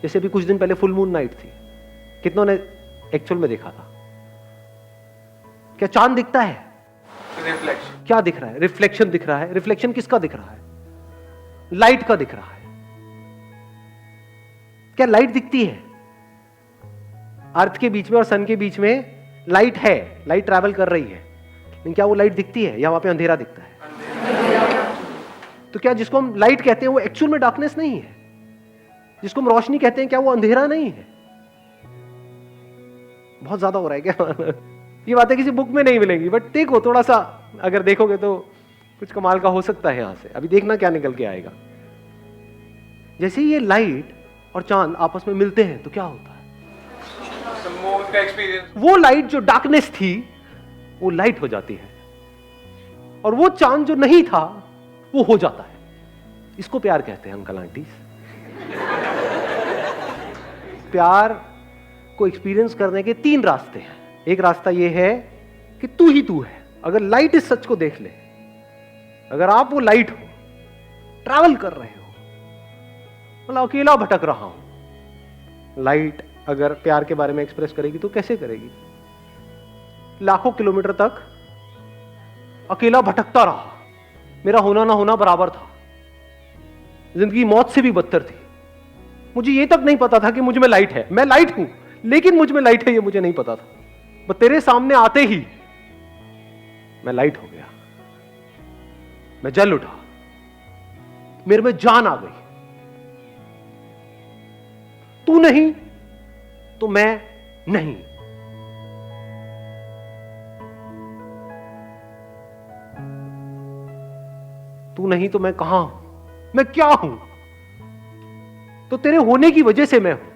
जैसे अभी कुछ दिन पहले फुल मून नाइट थी, कितनों ने एक्चुअल में देखा था? क्या चांद दिखता है? रिफ्लेक्शन। क्या दिख रहा है? रिफ्लेक्शन दिख रहा है। रिफ्लेक्शन किसका दिख रहा है? लाइट का दिख रहा है। क्या लाइट दिखती है? अर्थ के बीच में और सन के बीच में लाइट है, लाइट ट्रैवल कर रही है, लेकिन क्या वो लाइट दिखती है या वहां पे अंधेरा दिखता है? तो क्या जिसको हम लाइट कहते हैं वो एक्चुअल में डार्कनेस नहीं है? जिसको हम रोशनी कहते हैं क्या वो अंधेरा नहीं है? बहुत ज्यादा हो रहा है क्या? ये बातें किसी बुक में नहीं मिलेंगी, बट देखो थोड़ा सा अगर देखोगे तो कुछ कमाल का हो सकता है यहां से। अभी देखना क्या निकल के आएगा। जैसे ही ये लाइट और चांद आपस में मिलते हैं तो क्या होता है? का एक्सपीरियंस, वो लाइट जो डार्कनेस थी वो लाइट हो जाती है, और वो चांद जो नहीं था वो हो जाता है। इसको प्यार कहते हैं अंकल आंटी। प्यार को एक्सपीरियंस करने के 3 रास्ते हैं। एक रास्ता ये है कि तू ही तू है। अगर लाइट इस सच को देख ले, अगर आप वो लाइट हो, ट्रैवल कर रहे हो, मतलब अकेला भटक रहा हूं, लाइट अगर प्यार के बारे में एक्सप्रेस करेगी तो कैसे करेगी? लाखों किलोमीटर तक अकेला भटकता रहा, मेरा होना ना होना बराबर था, जिंदगी मौत से भी बदतर थी। मुझे ये तक नहीं पता था कि मुझ में लाइट है। मैं लाइट हूं लेकिन मुझ में लाइट है ये मुझे नहीं पता था। बस तेरे सामने आते ही मैं लाइट हो गया, मैं जल उठा, मेरे में जान आ गई। तू नहीं तो मैं नहीं। तू नहीं तो मैं कहां हूं? मैं क्या हूं? तो तेरे होने की वजह से मैं हूं,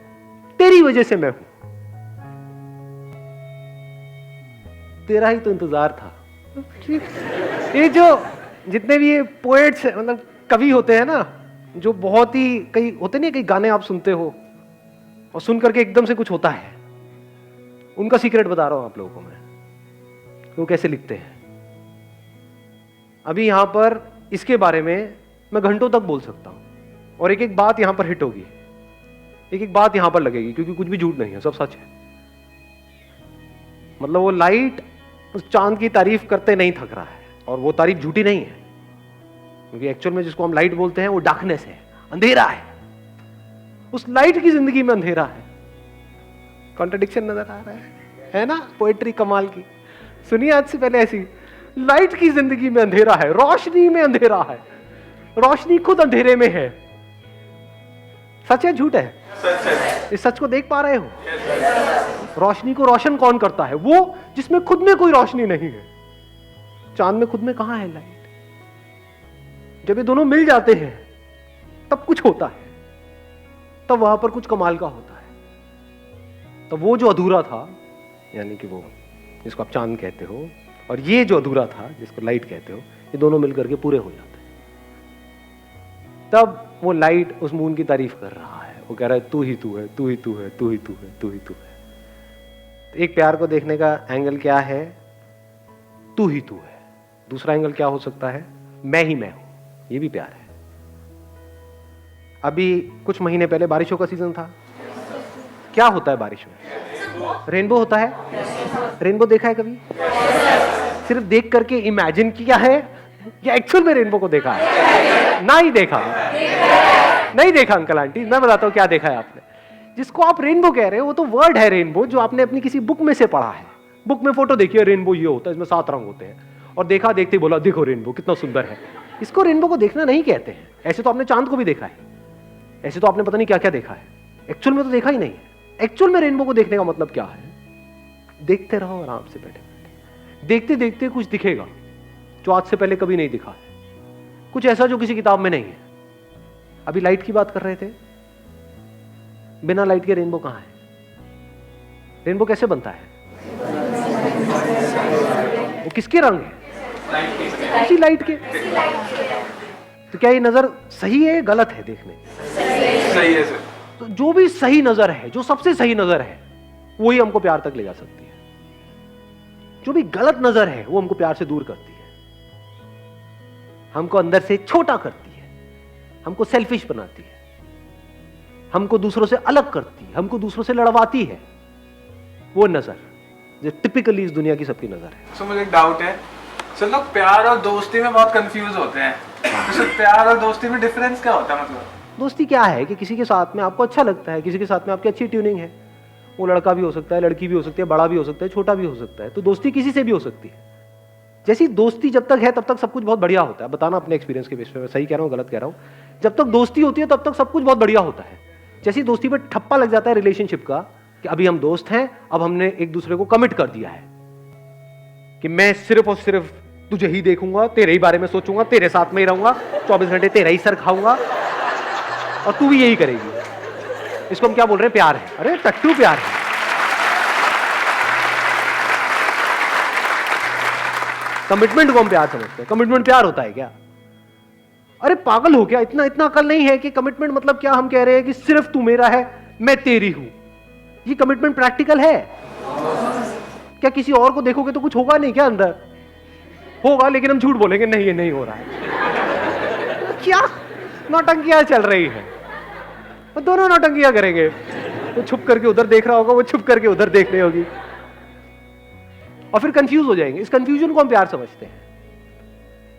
तेरी वजह से मैं हूं। तेरा ही तो इंतजार था। ये जो जितने भी ये पोएट्स मतलब कवि होते हैं ना, जो बहुत ही कई होते नहीं, कई गाने आप सुनते हो और सुन करके एकदम से कुछ होता है, उनका सीक्रेट बता रहा हूं आप लोगों को मैं, वो कैसे लिखते हैं। अभी यहां पर इसके बारे में मैं घंटों तक बोल सकता हूं और एक एक बात यहां पर हिट होगी, एक एक बात यहां पर लगेगी, क्योंकि कुछ भी झूठ नहीं है, सब सच है। मतलब वो लाइट उस चांद की तारीफ करते नहीं थक रहा है, और वो तारीफ झूठी नहीं है, क्योंकि एक्चुअल में जिसको हम लाइट बोलते हैं वो डार्कनेस है, अंधेरा है। उस लाइट की जिंदगी में अंधेरा है। कॉन्ट्रडिक्शन नजर आ रहा है ना? पोएट्री कमाल की सुनिए आज से पहले ऐसी। लाइट की जिंदगी में अंधेरा है, रोशनी में अंधेरा है, रोशनी खुद अंधेरे में है। सच है झूठ है? सच है। इस सच को देख पा रहे हो? रोशनी को रोशन कौन करता है? वो जिसमें खुद में कोई रोशनी नहीं है। चांद में खुद में कहां है लाइट? जब ये दोनों मिल जाते हैं तब कुछ होता है, तब वहां पर कुछ कमाल का होता है। तब वो जो अधूरा था, यानी कि वो जिसको आप चांद कहते हो, और ये जो अधूरा था जिसको लाइट कहते हो, ये दोनों मिलकर के पूरे हो जाते हैं। तब वो लाइट उस मून की तारीफ कर रहा है, वो कह रहा है तू ही तू है, तू ही तू है, तू ही तू है, तू ही तू है। तो एक प्यार को देखने का एंगल क्या है? तू ही तू है। दूसरा एंगल क्या हो सकता है? मैं ही मैं हूं। ये भी प्यार है। अभी कुछ महीने पहले बारिशों का सीजन था। क्या होता है बारिश में? रेनबो होता है। रेनबो देखा है कभी? सिर्फ देख करके इमेजिन किया है या एक्चुअल में रेनबो को देखा है? ना ही देखा, नहीं देखा अंकल आंटी। मैं बताता हूं क्या देखा है आपने। जिसको आप रेनबो कह रहे हो वो तो वर्ड है रेनबो, जो आपने अपनी किसी बुक में से पढ़ा है। बुक में फोटो देखी है, रेनबो ये होता है, इसमें 7 रंग होते हैं, और देखा देखते बोला देखो रेनबो कितना सुंदर है। इसको रेनबो को देखना नहीं कहते हैं। ऐसे तो आपने चांद को भी देखा है, ऐसे तो आपने पता नहीं क्या क्या देखा है, एक्चुअल में तो देखा ही नहीं है। एक्चुअल में रेनबो को देखने का मतलब क्या है? देखते रहो आराम से बैठे बैठे, देखते देखते कुछ दिखेगा जो आज से पहले कभी नहीं दिखा है, कुछ ऐसा जो किसी किताब में नहीं है। अभी लाइट की बात कर रहे थे, बिना लाइट के रेनबो कहां है? रेनबो कैसे बनता है? वो किसके रंग है? उसी लाइट के। तो क्या ये नजर सही है गलत है देखने? सही है सर। तो जो भी सही नजर है, जो सबसे सही नजर है, वही हमको प्यार तक ले जा सकती है। जो भी गलत नजर है वो हमको प्यार से दूर करती है, हमको अंदर से छोटा करती है, हमको सेल्फिश बनाती है। हमको दूसरों से अलग करती है, हमको दूसरों से लड़वाती है, वो नजर जो टिपिकली इस दुनिया की सबकी नजर है। सो मुझे एक डाउट है, सर लोग प्यार और दोस्ती में बहुत कंफ्यूज होते हैं, तो सर प्यार और दोस्ती में डिफरेंस क्या होता है? मतलब दोस्ती क्या है कि किसी के साथ में आपको अच्छा लगता है, किसी के साथ में आपकी अच्छी ट्यूनिंग है, वो लड़का भी हो सकता है, लड़की भी हो सकती है, बड़ा भी हो सकता है, छोटा भी हो सकता है, तो दोस्ती किसी से भी हो सकती है। जैसी दोस्ती जब तक है तब तक सब कुछ बहुत बढ़िया होता है। बताना अपने एक्सपीरियंस के बेस पे, मैं सही कह रहा हूँ गलत कह रहा हूँ। जब तक दोस्ती होती है तब तक सब कुछ बहुत बढ़िया होता है। जैसी दोस्ती पे ठप्पा लग जाता है रिलेशनशिप का कि अभी हम दोस्त हैं, अब हमने एक दूसरे को कमिट कर दिया है कि मैं सिर्फ और सिर्फ तुझे ही देखूंगा, तेरे ही बारे में सोचूंगा, तेरे साथ में ही रहूंगा, 24 घंटे तेरा ही सर खाऊंगा और तू भी यही करेगी। इसको हम क्या बोल रहे हैं? प्यार है। अरे टट्टू प्यार है। कमिटमेंट को हम प्यार समझते हैं। कमिटमेंट प्यार होता है क्या? अरे पागल हो क्या? इतना इतना अकल नहीं है कि कमिटमेंट मतलब क्या? हम कह रहे हैं कि सिर्फ तू मेरा है, मैं तेरी हूं। ये कमिटमेंट प्रैक्टिकल है क्या? किसी और को देखोगे तो कुछ होगा नहीं क्या? अंदर होगा, लेकिन हम झूठ बोलेंगे नहीं ये नहीं हो रहा है। क्या नौटंकियां चल रही है? वो दोनों नौटंकियां करेंगे। वो छुप करके उधर देख रहा होगा, वो छुप करके उधर देख रही होगी, और फिर कंफ्यूज हो जाएंगे। इस कंफ्यूजन को हम प्यार समझते हैं।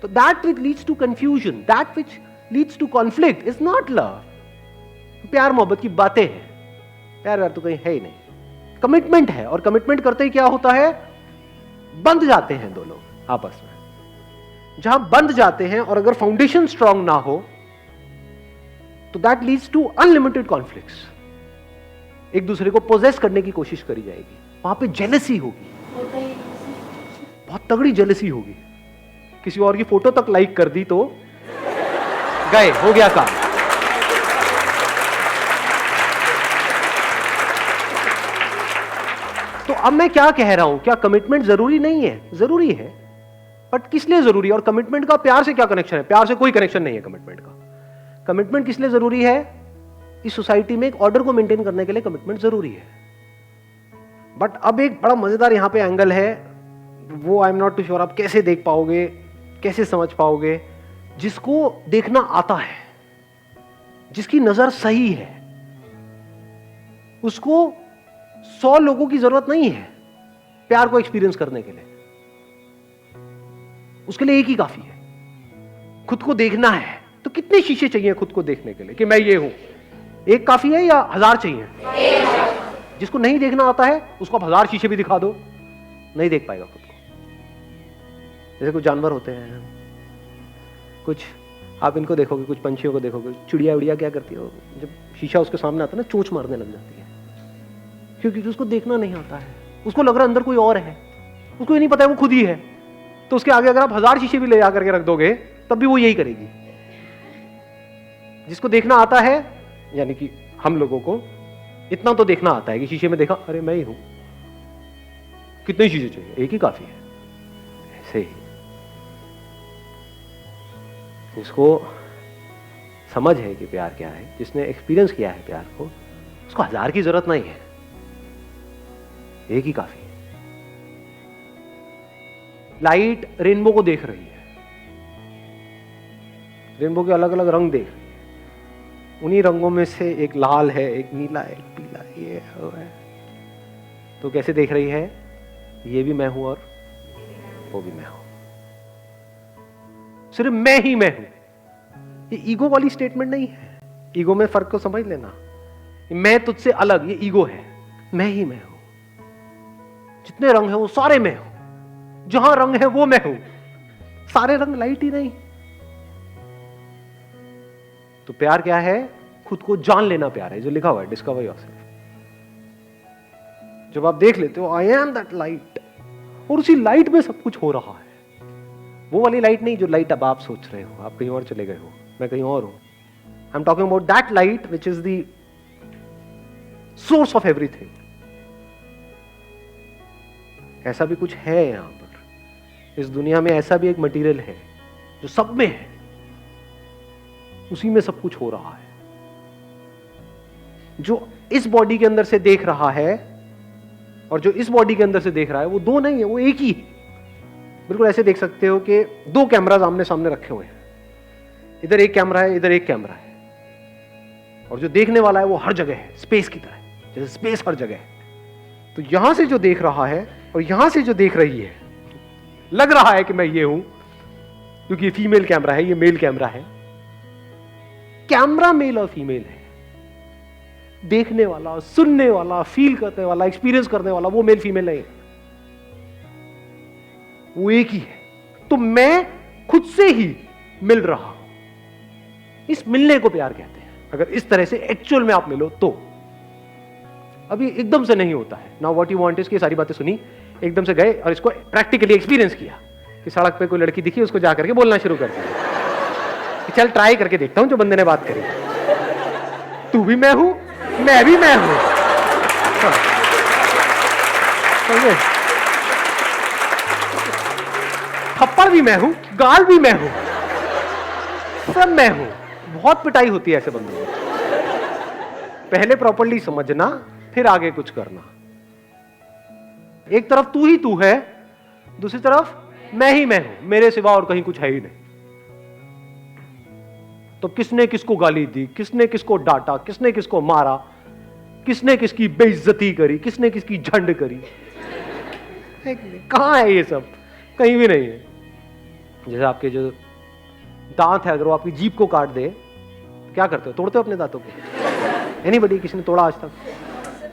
तो that which leads to confusion, that which leads to conflict is not love. प्यार मोहब्बत की बातें हैं, प्यार व्यार तो कहीं है ही नहीं। कमिटमेंट है, और कमिटमेंट करते ही क्या होता है? बंध जाते हैं दो लोग आपस में। जहां बंध जाते हैं और अगर फाउंडेशन स्ट्रांग ना हो तो that leads to unlimited conflicts. एक दूसरे को पोजेस करने की कोशिश करी जाएगी, वहां पे जेलसी होगी, बहुत तगड़ी जेलसी होगी। किसी और की फोटो तक लाइक कर दी तो गए, हो गया काम। तो अब मैं क्या कह रहा हूं? क्या कमिटमेंट जरूरी नहीं है? जरूरी है, बट किस लिए जरूरी है? और कमिटमेंट का प्यार से क्या कनेक्शन है? प्यार से कोई कनेक्शन नहीं है कमिटमेंट का। कमिटमेंट किस लिए जरूरी है? इस सोसाइटी में एक ऑर्डर को मेंटेन करने के लिए कमिटमेंट जरूरी है। बट अब एक बड़ा मजेदार यहां पे एंगल है, वो I am not too sure आप कैसे देख पाओगे, कैसे समझ पाओगे। जिसको देखना आता है, जिसकी नजर सही है, उसको 100 लोगों की जरूरत नहीं है प्यार को एक्सपीरियंस करने के लिए। उसके लिए एक ही काफी है। खुद को देखना है तो कितने शीशे चाहिए खुद को देखने के लिए कि मैं ये हूं? एक काफी है या 1000 चाहिए? जिसको नहीं देखना आता है उसको आप 1000 शीशे भी दिखा दो, नहीं देख पाएगा खुद को। जैसे कुछ जानवर होते हैं, कुछ आप इनको देखोगे, कुछ पंछियों को देखोगे, चिड़िया उड़िया क्या करती है, जब शीशा उसके सामने आता है ना, चोंच मारने लग जाती है, क्योंकि उसको देखना नहीं आता है। उसको लग रहा है अंदर कोई और है, उसको ये नहीं पता है वो खुद ही है। तो उसके आगे अगर आप 1000 शीशे भी ले जाकर के रख दोगे तब भी वो यही करेगी। जिसको देखना आता है, यानी कि हम लोगों को इतना तो देखना आता है कि शीशे में देखा, अरे मैं ही हूं, कितने शीशे चाहिए? एक ही काफी है। ऐसे ही जिसको समझ है कि प्यार क्या है, जिसने एक्सपीरियंस किया है प्यार को, उसको 1000 की जरूरत नहीं है, एक ही काफी है। लाइट रेनबो को देख रही है, रेनबो के अलग अलग रंग देख रही है। उन्हीं रंगों में से एक लाल है, एक नीला है, एक पीला है, ये है। तो कैसे देख रही है? ये भी मैं हूं और वो भी मैं हूं, सिर्फ मैं ही मैं हूं। ये ईगो वाली स्टेटमेंट नहीं है। ईगो में फर्क को समझ लेना। मैं तुझसे अलग, ये ईगो है। मैं ही मैं हूं, जितने रंग हैं वो सारे मैं हूं, जहां रंग है वो मैं हूं। सारे रंग लाइट ही नहीं। तो प्यार क्या है? खुद को जान लेना प्यार है, जो लिखा हुआ है डिस्कवर योरसेल्फ। जब आप देख लेते हो आई एम दैट लाइट, और उसी लाइट में सब कुछ हो रहा है। वो वाली लाइट नहीं जो लाइट अब आप सोच रहे हो, आप कहीं और चले गए हो, मैं कहीं और हूं। I am talking about that light which is the source of everything. ऐसा भी कुछ है यहां पर, इस दुनिया में ऐसा भी एक मटेरियल है जो सब में है, उसी में सब कुछ हो रहा है। जो इस बॉडी के अंदर से देख रहा है और जो इस बॉडी के अंदर से देख रहा है, वो दो नहीं है, वो एक ही है। बिल्कुल ऐसे देख सकते हो कि दो कैमरास आमने सामने रखे हुए हैं, इधर एक कैमरा है, इधर एक कैमरा है। और जो देखने वाला है वो हर जगह है, स्पेस की तरह, जैसे स्पेस हर जगह है। तो यहां से जो देख रहा है और यहां से जो देख रही है, लग रहा है कि मैं ये हूं, क्योंकि ये फीमेल कैमरा है, ये मेल कैमरा है। कैमरा मेल और फीमेल है, देखने वाला, सुनने वाला, फील करने वाला, एक्सपीरियंस करने वाला वो मेल फीमेल नहीं है, वो एक ही है। तो मैं खुद से ही मिल रहा हूं, इस मिलने को प्यार कहते हैं। अगर इस तरह से एक्चुअल में आप मिलो तो। अभी एकदम से नहीं होता है। Now what you want is की सारी बातें सुनी, एकदम से गए और इसको प्रैक्टिकली एक्सपीरियंस किया कि सड़क पे कोई लड़की दिखी, उसको जाकर के बोलना शुरू कर दिया कि चल ट्राई करके देखता हूं जो बंदे ने बात करी, तू भी मैं हूं, मैं भी मैं हूं। थप्पड़ भी मैं हूं, गाल भी मैं हूं, सब मैं हूं। बहुत पिटाई होती है ऐसे बंदों में। पहले प्रॉपर्ली समझना, फिर आगे कुछ करना। एक तरफ तू ही तू है, दूसरी तरफ मैं ही मैं हूं, मेरे सिवा और कहीं कुछ है ही नहीं। तो किसने किसको गाली दी, किसने किसको डांटा, किसने किसको मारा, किसने किसकी बेइज्जती करी, किसने किसकी झंड करी, कहां है ये सब? कहीं भी नहीं है। जैसे आपके जो दांत है, अगर वो आपकी जीभ को काट दे, क्या करते हो? तोड़ते हो अपने दांतों को? एनीबॉडी, किसी ने तोड़ा आज तक?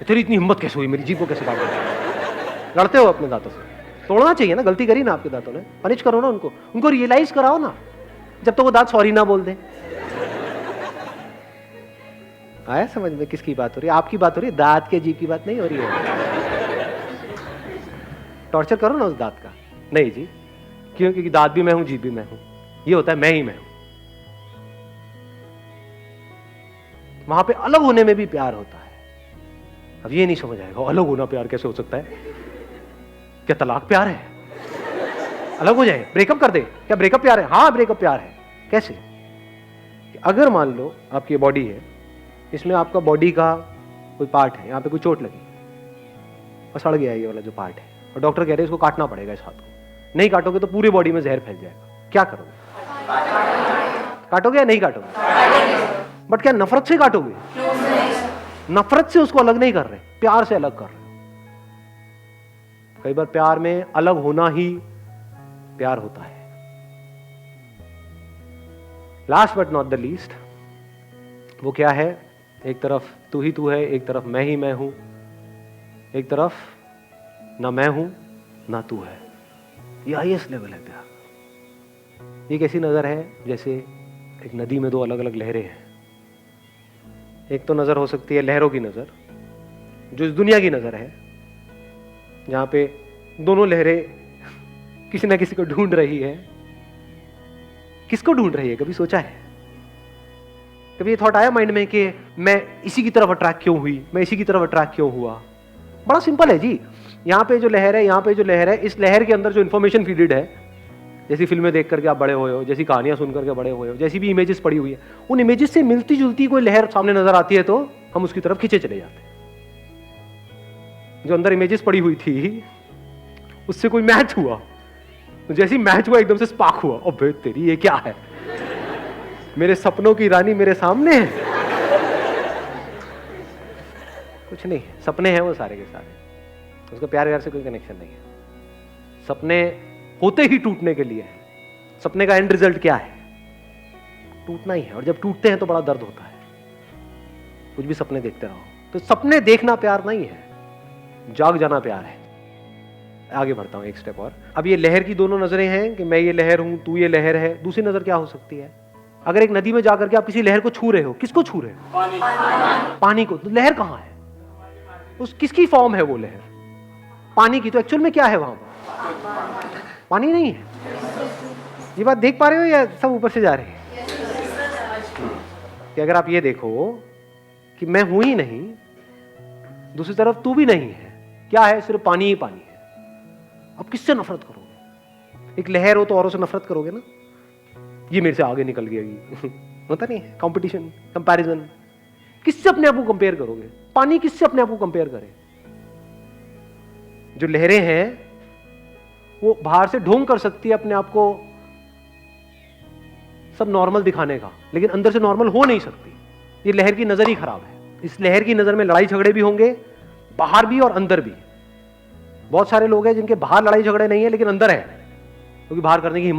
तेरी इतनी हिम्मत कैसे हुई, मेरी जीभ को कैसे काट दिया? लड़ते हो अपने दांतों से? तोड़ना चाहिए ना, गलती करी ना आपके दांतों ने, पनिश करो ना उनको, उनको रियलाइज कराओ ना, जब तक वो दांत सॉरी ना बोल दे। आया समझ में किसकी बात हो रही है? आपकी बात हो रही है, दांत के जीभ की बात नहीं हो रही है। टॉर्चर करो ना उस दांत का। नहीं जी, क्यों? क्योंकि दांत भी मैं हूं, जीभ भी मैं हूं। ये होता है मैं ही मैं हूं। वहां पे अलग होने में भी प्यार होता है। अब ये नहीं समझ आएगा अलग होना प्यार कैसे हो सकता है? क्या तलाक प्यार है? अलग हो जाए, ब्रेकअप कर दे, क्या ब्रेकअप प्यार है? हाँ ब्रेकअप प्यार है। कैसे? अगर मान लो आपकी बॉडी है, इसमें आपका बॉडी का कोई पार्ट है, यहाँ पे कोई चोट लगी और सड़ गया ये वाला जो पार्ट है, और डॉक्टर कह रहे हैं इसको काटना पड़ेगा इस हाथ को, नहीं काटोगे तो पूरी बॉडी में जहर फैल जाएगा, क्या करोगे? काटोगे या नहीं काटोगे? बट क्या नफरत से काटोगे? नफरत से उसको अलग नहीं कर रहे, प्यार से अलग कर रहे। कई बार प्यार में अलग होना ही प्यार होता है। Last but not the least, वो क्या है? एक तरफ तू ही तू है, एक तरफ मैं ही मैं हूं, एक तरफ ना मैं हूं ना तू है। ये हाईएस्ट लेवल है प्यार। ये कैसी नजर है? जैसे एक नदी में दो अलग अलग लहरें हैं। एक तो नजर हो सकती है लहरों की नजर, जो इस दुनिया की नजर है, जहां पे दोनों लहरें किसी ना किसी को ढूंढ रही है। किसको ढूंढ रही है? कभी सोचा है? कभी ये थॉट आया माइंड में कि मैं इसी की तरफ अट्रैक्ट क्यों हुई, मैं इसी की तरफ अट्रैक्ट क्यों हुआ? बड़ा सिंपल है जी। यहाँ पे जो लहर है, यहाँ पे जो लहर है, इस लहर के अंदर जो इन्फॉर्मेशन फीडेड है, जैसी फिल्में देख करके आप बड़े हुए हो, जैसी कहानियां सुन करके बड़े हुए हो, जैसी भी इमेजेस पड़ी हुई है, उन इमेजेस से मिलती जुलती कोई लहर सामने नजर आती है तो हम उसकी तरफ खींचे चले जाते हैं। जो अंदर इमेजेस पड़ी हुई थी उससे कोई मैच हुआ, तो जैसी मैच हुआ एकदम से स्पार्क हुआ, अबे तेरी ये क्या है, मेरे सपनों की रानी मेरे सामने है। कुछ नहीं, सपने हैं वो सारे के सारे, उसका प्यार व्यार से कोई कनेक्शन नहीं है। सपने होते ही टूटने के लिए है। सपने का एंड रिजल्ट क्या है? टूटना ही है, और जब टूटते हैं तो बड़ा दर्द होता है। कुछ भी सपने देखते रहो, तो सपने देखना प्यार नहीं है, जाग जाना प्यार है। आगे बढ़ता हूं एक स्टेप और। अब ये लहर की दोनों नजरें हैं कि मैं ये लहर हूं, तू ये लहर है। दूसरी नजर क्या हो सकती है? अगर एक नदी में जाकर के आप किसी लहर को छू रहे हो, किसको छू रहे हो? पानी को। तो लहर कहां है? उस किसकी फॉर्म है वो लहर? पानी की। तो एक्चुअल में क्या है वहां पर? पानी नहीं है। ये बात देख पा रहे हो या सब ऊपर से जा रहे हैं? कि अगर आप ये देखो कि मैं हूं ही नहीं, दूसरी तरफ तू भी नहीं है, क्या है? सिर्फ पानी ही पानी है। अब किससे नफरत करोगे? एक लहर हो तो औरों से नफरत करोगे ना, ये मेरे से आगे निकल गई। होता नहीं है कंपटीशन, कंपैरिजन। किससे अपने आप को कंपेयर करोगे? पानी किससे अपने आप को कंपेयर करे? जो लहरें हैं वो बाहर से ढोंग कर सकती है अपने आप को सब नॉर्मल दिखाने का, लेकिन अंदर से नॉर्मल हो नहीं सकती। ये लहर की नजर ही खराब है। इस लहर की नजर में लड़ाई झगड़े भी होंगे, बाहर भी और अंदर भी। बहुत सारे लोग हैं जिनके बाहर लड़ाई झगड़े नहीं है लेकिन अंदर है, क्योंकि बाहर करने की हिम्मत